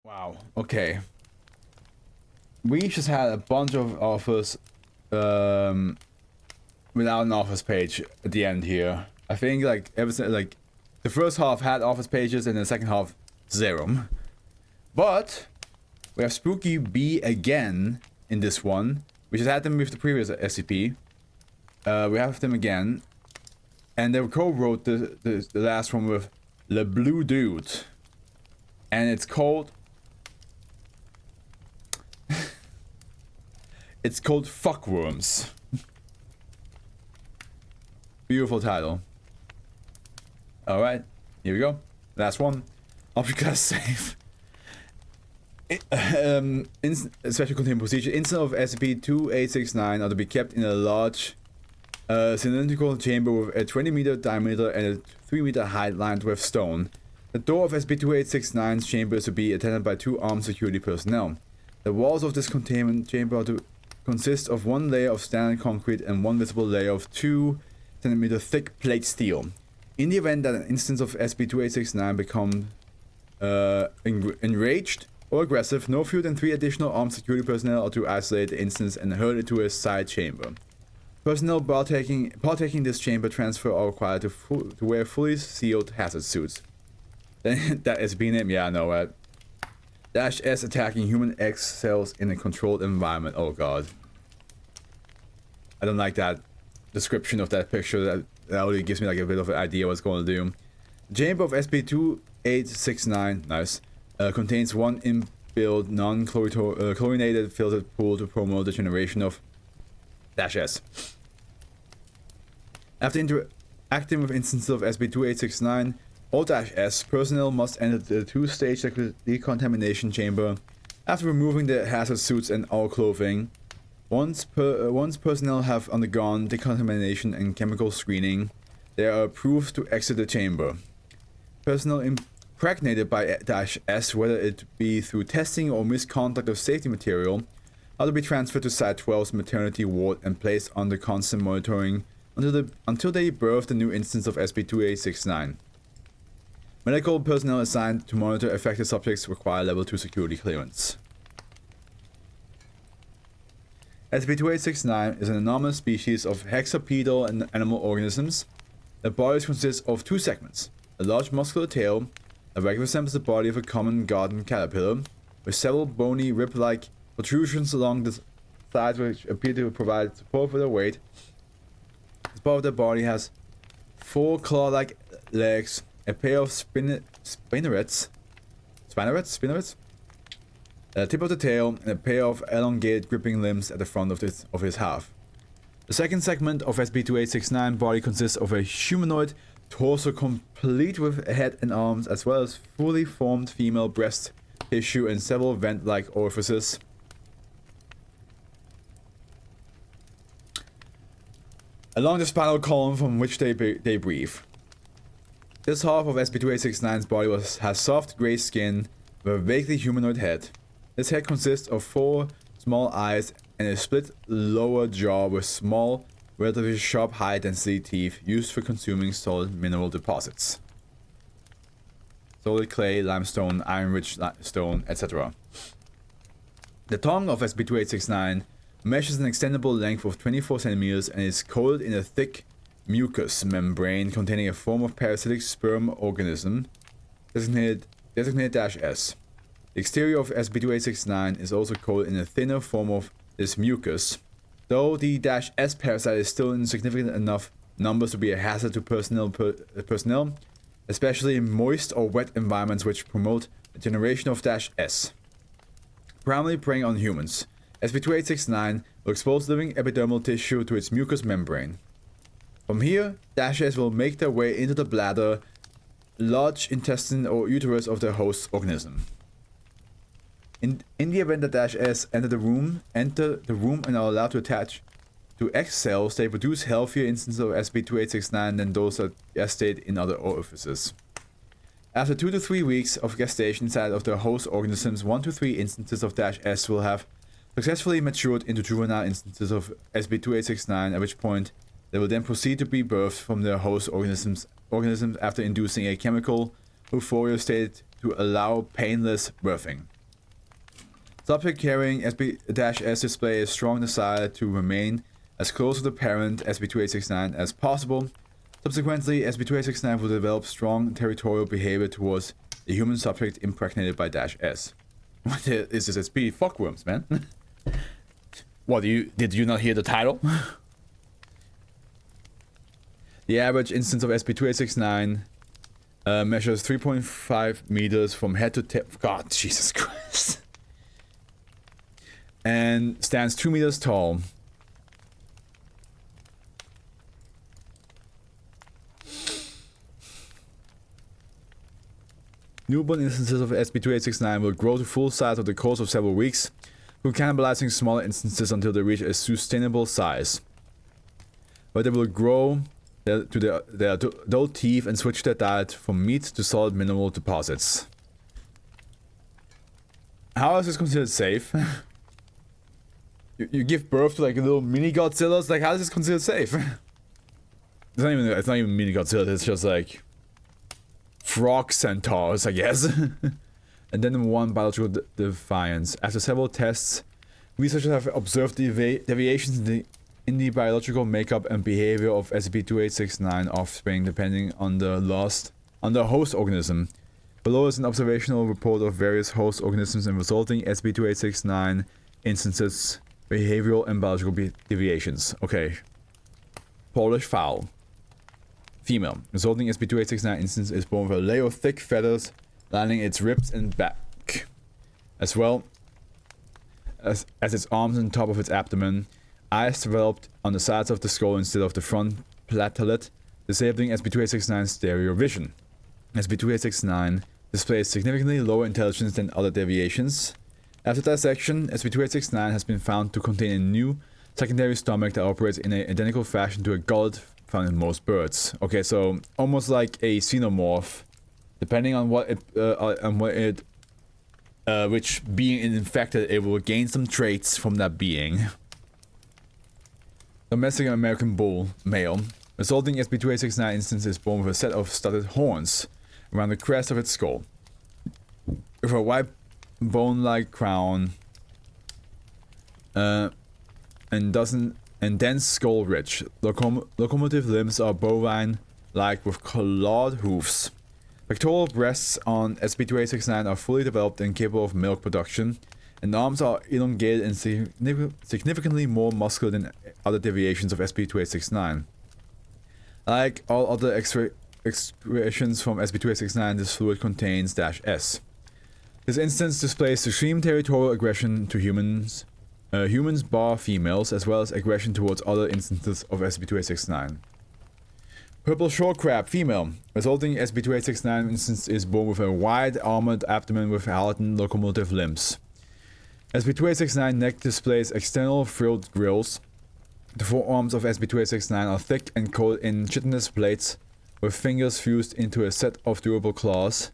Wow. Okay. We just had a bunch of offers without an office page at the end here. I think like everything, like the first half had office pages and the second half zero. But we have Spooky B again in this one. We just had them with the previous SCP. We have them again. And they co-wrote the last one with Le Blue Dude. And it's called... it's called Fuckworms. Beautiful title. Alright, here we go. Last one. Object class safe. Special containment procedure. Instead of SCP-2869 are to be kept in a large cylindrical chamber with a 20-meter diameter and a 3-meter height lined with stone. The door of SCP-2869's chamber is to be attended by 2 armed security personnel. The walls of this containment chamber are to consist of 1 layer of standard concrete and 1 visible layer of 2 centimeter thick plate steel. In the event that an instance of SCP-2869 becomes enraged or aggressive, no fewer than 3 additional armed security personnel are to isolate the instance and hurl it to a side chamber. Personnel partaking in this chamber transfer are required to wear fully sealed hazard suits. Then that SCP name, yeah, I know that. -S attacking human X cells in a controlled environment. Oh god. I don't like that description of that picture. That only gives me like a bit of an idea what's going to do. The chamber of SCP-2869, nice, contains 1 inbuilt non-chlorinated filtered pool to promote the generation of -S. After interacting with instances of SCP-2869, all -S personnel must enter the 2-stage decontamination chamber after removing the hazard suits and all clothing. Once personnel have undergone decontamination and chemical screening, they are approved to exit the chamber. Personnel impregnated by -S, whether it be through testing or misconduct of safety material, are to be transferred to Site 12's maternity ward and placed under constant monitoring until they birth the new instance of SCP-2869. Medical personnel assigned to monitor affected subjects require Level 2 security clearance. SCP-2869 is an anomalous species of hexapedal and animal organisms. Their bodies consist of 2 segments: a large muscular tail, that resembles the body of a common garden caterpillar, with several bony rib-like protrusions along the sides which appear to provide support for their weight. This part of the body has 4 claw-like legs, a pair of spinnerets, a tip of the tail, and a pair of elongated gripping limbs at the front of his half. The second segment of SCP-2869 body consists of a humanoid torso complete with a head and arms, as well as fully formed female breast tissue and several vent-like orifices. Along the spinal column from which they breathe. This half of SCP-2869's body has soft gray skin with a vaguely humanoid head. This head consists of 4 small eyes and a split lower jaw with small, relatively sharp high-density teeth used for consuming solid mineral deposits. Solid clay, limestone, iron-rich stone, etc. The tongue of SCP-2869 measures an extendable length of 24 centimeters and is coated in a thick mucous membrane containing a form of parasitic sperm organism designated -S. The exterior of SCP-2869 is also coated in a thinner form of this mucus, though the -S parasite is still in significant enough numbers to be a hazard to personnel, especially in moist or wet environments which promote the generation of -S. Primarily preying on humans, SCP-2869 will expose living epidermal tissue to its mucous membrane. From here, -S will make their way into the bladder, large intestine or uterus of the host organism. In the event that -S enter the room and are allowed to attach to X cells, they produce healthier instances of SCP-2869 than those that gestate in other orifices. After 2 to 3 weeks of gestation inside of the host organisms, 1 to 3 instances of -S will have successfully matured into juvenile instances of SCP-2869, at which point they will then proceed to be birthed from their host organisms after inducing a chemical euphoria state to allow painless birthing. Subject carrying SB-S display a strong desire to remain as close to the parent SB2869 as possible. Subsequently, SB2869 will develop strong territorial behavior towards the human subject impregnated by -S. What is this SCP? Fuckworms, man. What, did you not hear the title? The average instance of SB2869 measures 3.5 meters from head to tail. God, Jesus Christ. And stands 2 meters tall. Newborn instances of SB2869 will grow to full size over the course of several weeks, through cannibalizing smaller instances until they reach a sustainable size. But they will grow to their adult teeth and switch their diet from meat to solid mineral deposits. How is this considered safe? you give birth to like a little mini Godzillas? Like, how is this considered safe? It's not even mini Godzilla, it's just like frog centaurs, I guess. And then one biological defiance. After several tests, researchers have observed deviations in the biological makeup and behavior of SCP-2869 offspring depending on the host organism. Below is an observational report of various host organisms and resulting SCP-2869 instances, behavioral and biological deviations. Okay. Polish fowl. Female. Resulting SCP-2869 instance is born with a layer of thick feathers lining its ribs and back, as well as its arms and top of its abdomen. Eyes developed on the sides of the skull instead of the front platelet, disabling SCP-2869 stereo vision. SCP-2869 displays significantly lower intelligence than other deviations. After dissection, SCP-2869 has been found to contain a new secondary stomach that operates in an identical fashion to a gullet found in most birds. Okay, so almost like a xenomorph, depending on which being is infected, it will gain some traits from that being. Domestic American bull, male. Resulting SCP-2869 instance is born with a set of studded horns around the crest of its skull, with a white bone-like crown, and dense skull ridge. Locomotive limbs are bovine-like with clawed hoofs. Pectoral breasts on SCP-2869 are fully developed and capable of milk production, and arms are elongated and significantly more muscular than other deviations of SCP-2869. Like all other excretions from SCP-2869, this fluid contains -S. This instance displays extreme territorial aggression to humans bar females, as well as aggression towards other instances of SCP-2869. Purple short crab, female. Resulting SCP-2869 instance is born with a wide armored abdomen with halatan locomotive limbs. SCP-2869 neck displays external frilled grills. The forearms of SCP-2869 are thick and coated in chitinous plates, with fingers fused into a set of durable claws.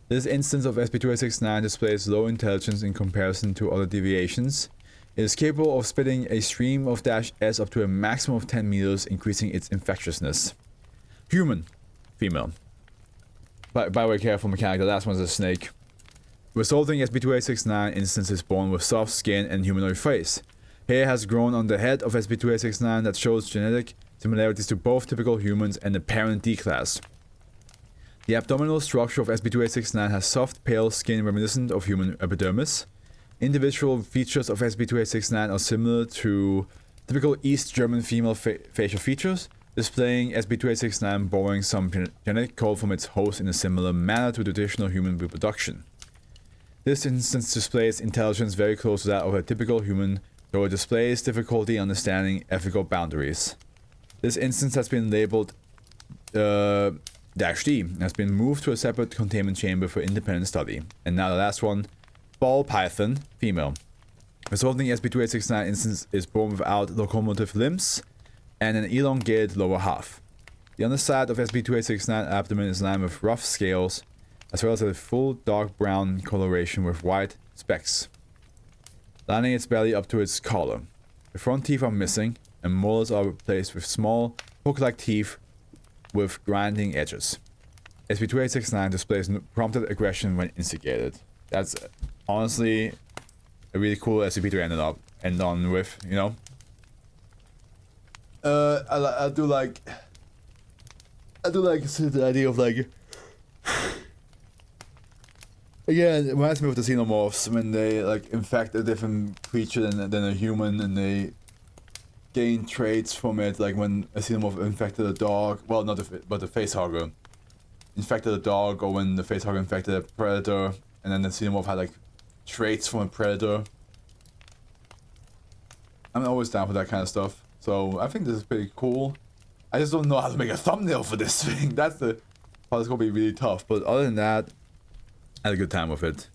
This instance of SCP-2869 displays low intelligence in comparison to other deviations. It is capable of spitting a stream of -S up to a maximum of 10 meters, increasing its infectiousness. Human. Female. By the way, careful mechanic, the last one's a snake. Resulting SCP-2869 instance is born with soft skin and humanoid face. Hair has grown on the head of SCP-2869 that shows genetic similarities to both typical humans and the parent D-class. The abdominal structure of SCP-2869 has soft, pale skin reminiscent of human epidermis. Individual features of SCP-2869 are similar to typical East German female facial features, displaying SCP-2869 borrowing some genetic code from its host in a similar manner to traditional human reproduction. This instance displays intelligence very close to that of a typical human, though it displays difficulty understanding ethical boundaries. This instance has been labeled -D and has been moved to a separate containment chamber for independent study. And now the last one, ball python, female. Resulting SCP-2869 instance is born without locomotive limbs and an elongated lower half. The underside of SCP-2869 abdomen is lined with rough scales, as well as a full dark brown coloration with white specks, lining its belly up to its collar. The front teeth are missing, and molars are replaced with small, hook-like teeth with grinding edges. SCP-2869 displays prompted aggression when instigated. That's honestly a really cool SCP to end on with, you know. I do like the idea of like. Again, it reminds me of the xenomorphs when they like infect a different creature than a human, and they gain traits from it. Like when a xenomorph infected a dog, well, not but the facehugger infected a dog, or when the facehugger infected a predator, and then the xenomorph had like traits from a predator. I'm always down for that kind of stuff, so I think this is pretty cool. I just don't know how to make a thumbnail for this thing. That's the part that's gonna be really tough. But other than that, I had a good time with it.